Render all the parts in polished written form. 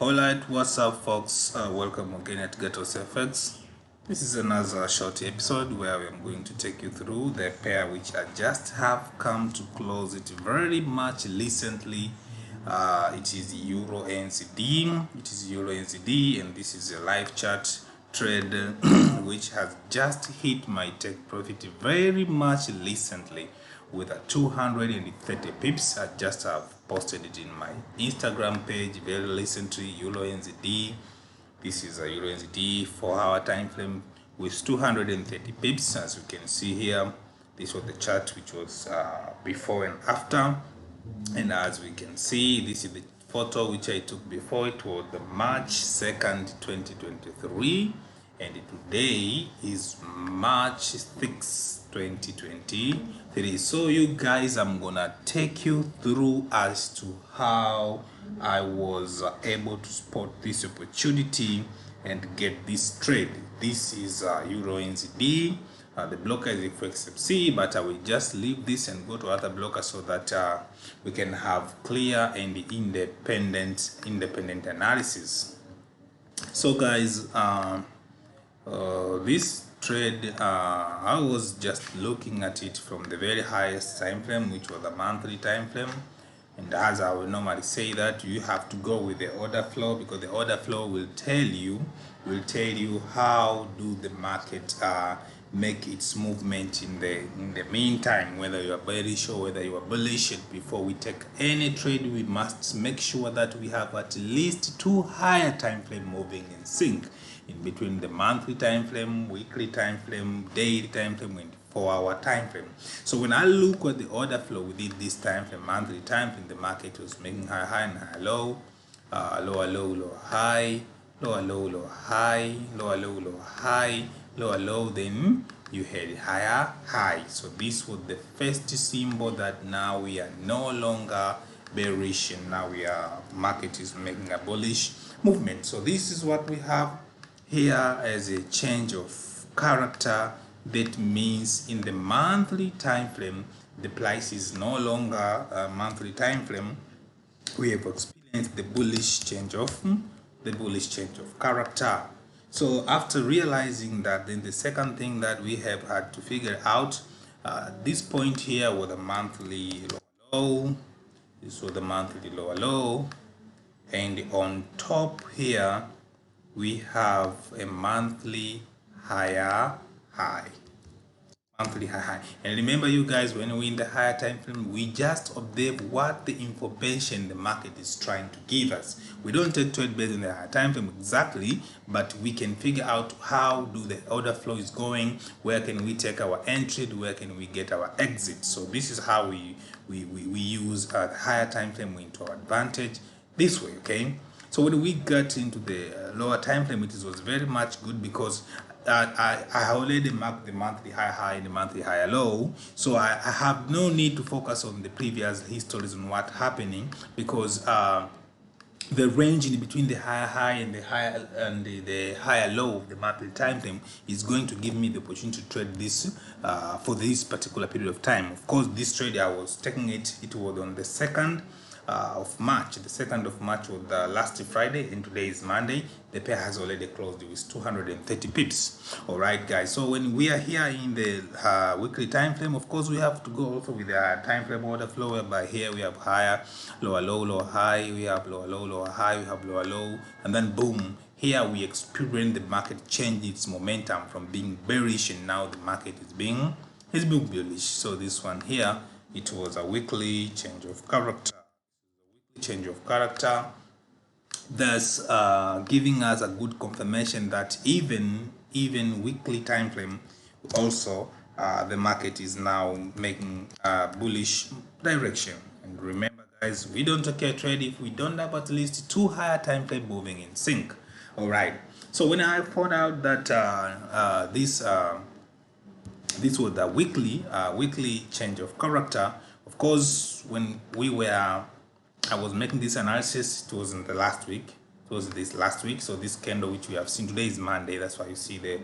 Alright, what's up folks? Welcome again at Gatos FX. This is another short episode where I'm going to take you through the pair which I just have come to close it very much recently. It is Eurnzd. It is Eurnzd, and this is a live chart trade which has just hit my take profit very much recently with a 230 pips. I just have posted it in my Instagram page very recently. Eurnzd. This is a Eurnzd 4-hour time frame with 230 pips. As you can see here, this was the chart which was before and after. And as we can see, this is the photo which I took before. It was the March 2nd 2023, and today is March 6th 2023. So you guys, I'm gonna take you through as to how I was able to spot this opportunity and get this trade. This is Eurnzd. The blocker is FXFC, but I will just leave this and go to other blocker so that we can have clear and independent analysis. So guys, this trade, I was just looking at it from the very highest time frame, which was the monthly time frame. And as I will normally say, that you have to go with the order flow, because the order flow will tell you how do the market make its movement in the meantime, whether you are bearish or whether you are bullish. And before we take any trade, we must make sure that we have at least two higher time frame moving in sync in between the monthly time frame, weekly time frame, daily time frame, and 4-hour time frame. So when I look at the order flow within this time frame, monthly time frame, the market was making high and high low, lower low, lower high, lower low, lower high, lower low, lower high, lower low, then you had higher high. So this was the first symbol that now we are no longer bearish, and now market is making a bullish movement. So this is what we have here as a change of character. That means in the monthly time frame, the price is no longer a monthly time frame. We have experienced the bullish change of character. So after realizing that, then the second thing that we have had to figure out, this point here was the monthly lower low. This was the monthly lower low, and on top here we have a monthly higher high. Monthly high. And remember, you guys, when we're in the higher time frame, we just observe what the information the market is trying to give us. We don't take trade based on the higher time frame exactly, but we can figure out how do the order flow is going, where can we take our entry, where can we get our exit. So this is how we use the higher time frame into our advantage this way. Okay, so when we got into the lower time frame, it was very much good because I already marked the monthly high and the monthly higher low, so I have no need to focus on the previous histories on what's happening, because the range in between the higher high and the higher low of the monthly time frame is going to give me the opportunity to trade this for this particular period of time. Of course, this trade I was taking it was on the 2nd of March. The 2nd of March was the last Friday, and today is Monday. The pair has already closed with 230 pips. All right, guys. So when we are here in the weekly time frame, of course, we have to go also with the time frame order flow, whereby here we have higher, lower low, lower high. We have lower low, lower high. We have lower low, and then boom. Here we experience the market change its momentum from being bearish, and now the market is being bullish. So this one here, it was a weekly change of character. Thus giving us a good confirmation that even weekly time frame also the market is now making a bullish direction. And remember, guys, we don't take a trade if we don't have at least two higher time frame moving in sync. All right, so when I found out that this was the weekly change of character, of course, when I was making this analysis, it was in the last week. It was this last week. So this candle which we have seen today is Monday. That's why you see the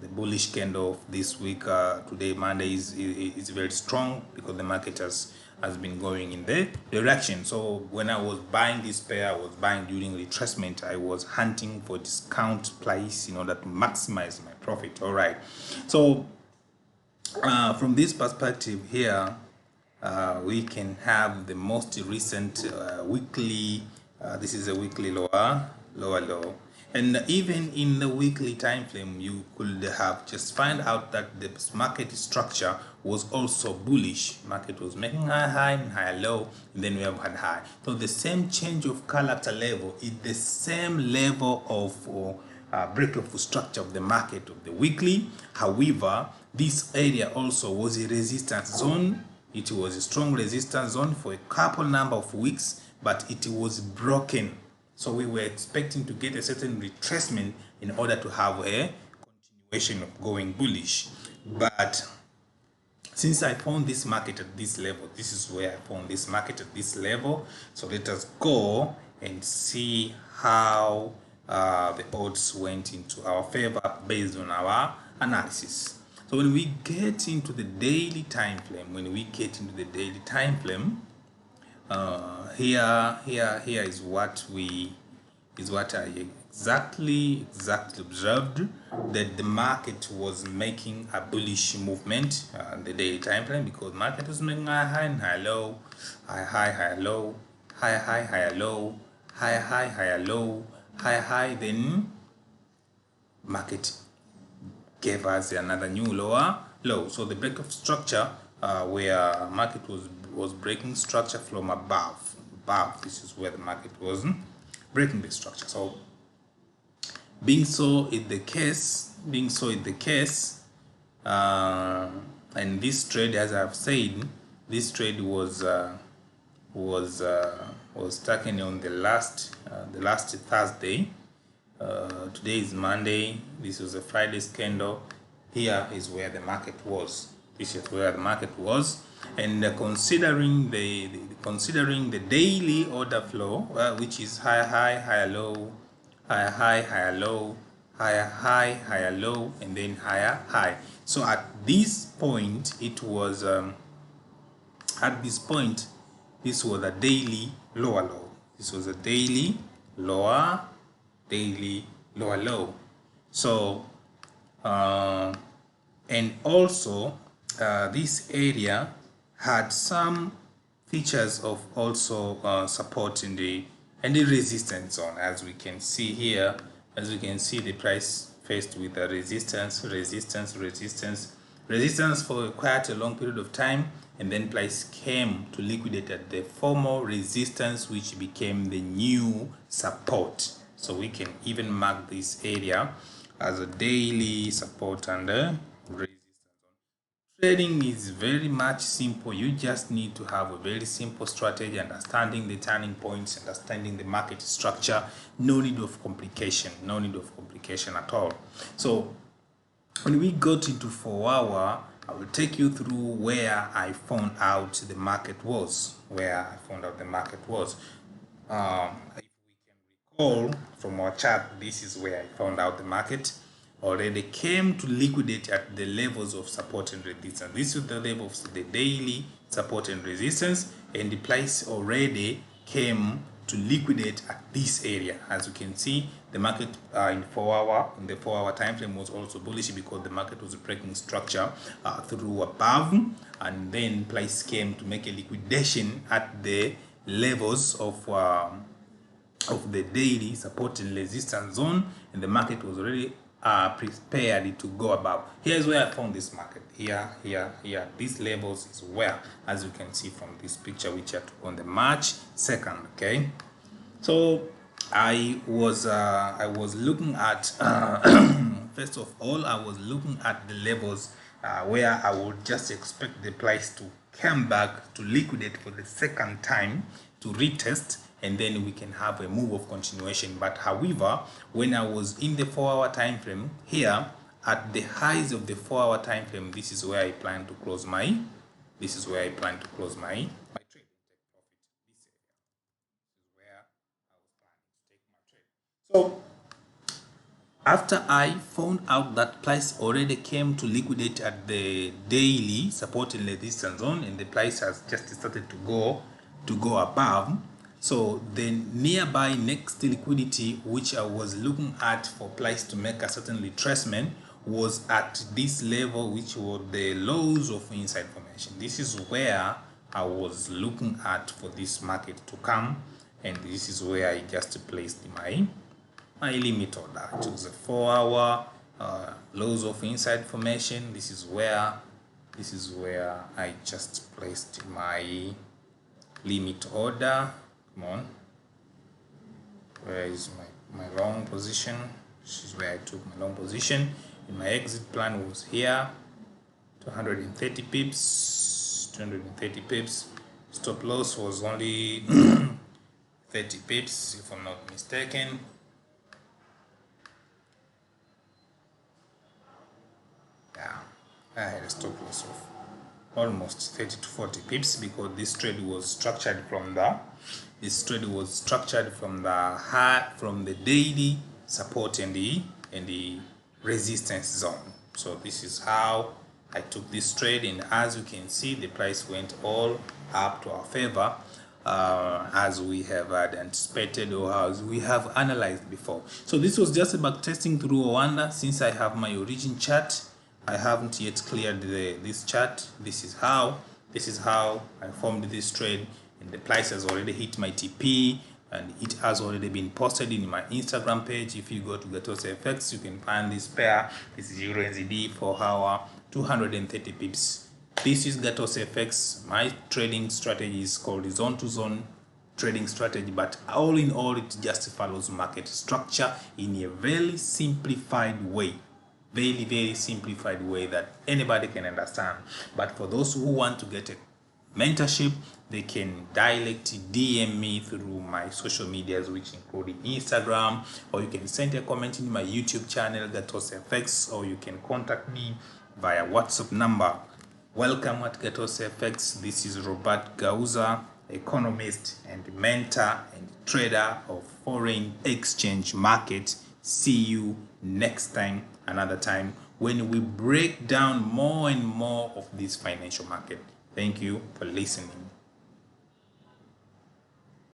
bullish candle of this week. Today, Monday, is very strong, because the market has has been going in the direction. So when I was buying this pair, I was buying during retracement. I was hunting for discount price in order to maximize my profit. All right. So from this perspective here, we can have the most recent weekly. This is a weekly lower low, and even in the weekly time frame, you could have just find out that the market structure was also bullish. Market was making high and higher low, and then we have had high. So the same change of character level is the same level of break of structure of the market of the weekly. However, this area also was a resistance zone. It was a strong resistance zone for a couple number of weeks, but it was broken. So we were expecting to get a certain retracement in order to have a continuation of going bullish. But since I found this market at this level, this is where I found this market at this level. So let us go and see how the odds went into our favor based on our analysis. So when we get into the daily time frame, here is what I exactly observed, that the market was making a bullish movement in the daily time frame, because market was making a high and high low, high low, higher low, higher low, high, then market gave us another new lower low. So the break of structure where market was breaking structure from above, this is where the market was breaking the structure. So being so is the case, and this trade, as I've said, this trade was taken on the last Thursday. Today is Monday. This was a Friday's candle. Here is where the market was. And considering the daily order flow, which is higher low, higher low, higher low, and then high. So at this point, it was this was a daily lower low. This was a daily lower low. So and also this area had some features of also support in the resistance zone, as we can see here. As we can see, the price faced with a resistance for quite a long period of time, and then price came to liquidate at the former resistance, which became the new support. So we can even mark this area as a daily support and a resistance. Trading is very much simple. You just need to have a very simple strategy, understanding the turning points, understanding the market structure. No need of complication at all. So when we got into 4 hour, I will take you through where I found out the market was. If we can recall from our chart, this is where I found out the market already came to liquidate at the levels of support and resistance. This is the level of the daily support and resistance, and the price already came to liquidate at this area. As you can see, the market in the 4 hour time frame was also bullish, because the market was breaking structure through above, and then price came to make a liquidation at the levels of the daily support and resistance zone, and the market was already prepared to go above. Here's where I found this market. Here. These levels is where, as you can see from this picture, which I took on the March 2nd. Okay, so I was looking at first of all, I was looking at the levels where I would just expect the price to come back to liquidate for the second time, to retest, and then we can have a move of continuation. But however, when I was in the 4 hour time frame here, at the highs of the 4 hour time frame, this is where I plan to close my trade. This is where I was planning to take my trade. So After I found out that price already came to liquidate at the daily support and resistance zone, and the price has just started to go above. So the nearby next liquidity which I was looking at for price to make a certain retracement was at this level, which were the lows of inside formation. This is where I was looking at for this market to come, and this is where I just placed my limit order. I took the 4-hour lows of inside formation. This is where I just placed my limit order. Come on, where is my long position? This is where I took my long position, and my exit plan was here, 230 pips. Stop loss was only 30 pips if I'm not mistaken. Yeah, I had a stop loss of almost 30 to 40 pips because this trade was structured from the daily support and the resistance zone. So this is how I took this trade, and as you can see, the price went all up to our favor, as we have had anticipated or as we have analyzed before. So this was just a back testing through Rwanda. Since I have my origin chart, I haven't yet cleared this chart. This is how I formed this trade, and the price has already hit my TP, and it has already been posted in my Instagram page. If you go to Gatos FX, you can find this pair. This is Eurnzd 4-hour, 230 pips. This is Gatos FX. My trading strategy is called zone to zone trading strategy, but all in all, it just follows market structure in a very simplified way. Very simplified way that anybody can understand. But for those who want to get a mentorship, they can directly DM me through my social medias, which include Instagram, or you can send a comment in my YouTube channel, Gatos FX, or you can contact me via WhatsApp number. Welcome at Gatos FX. This is Robert Gauza, economist and mentor and trader of foreign exchange market. See you next time, another time, when we break down more and more of this financial market. Thank you for listening.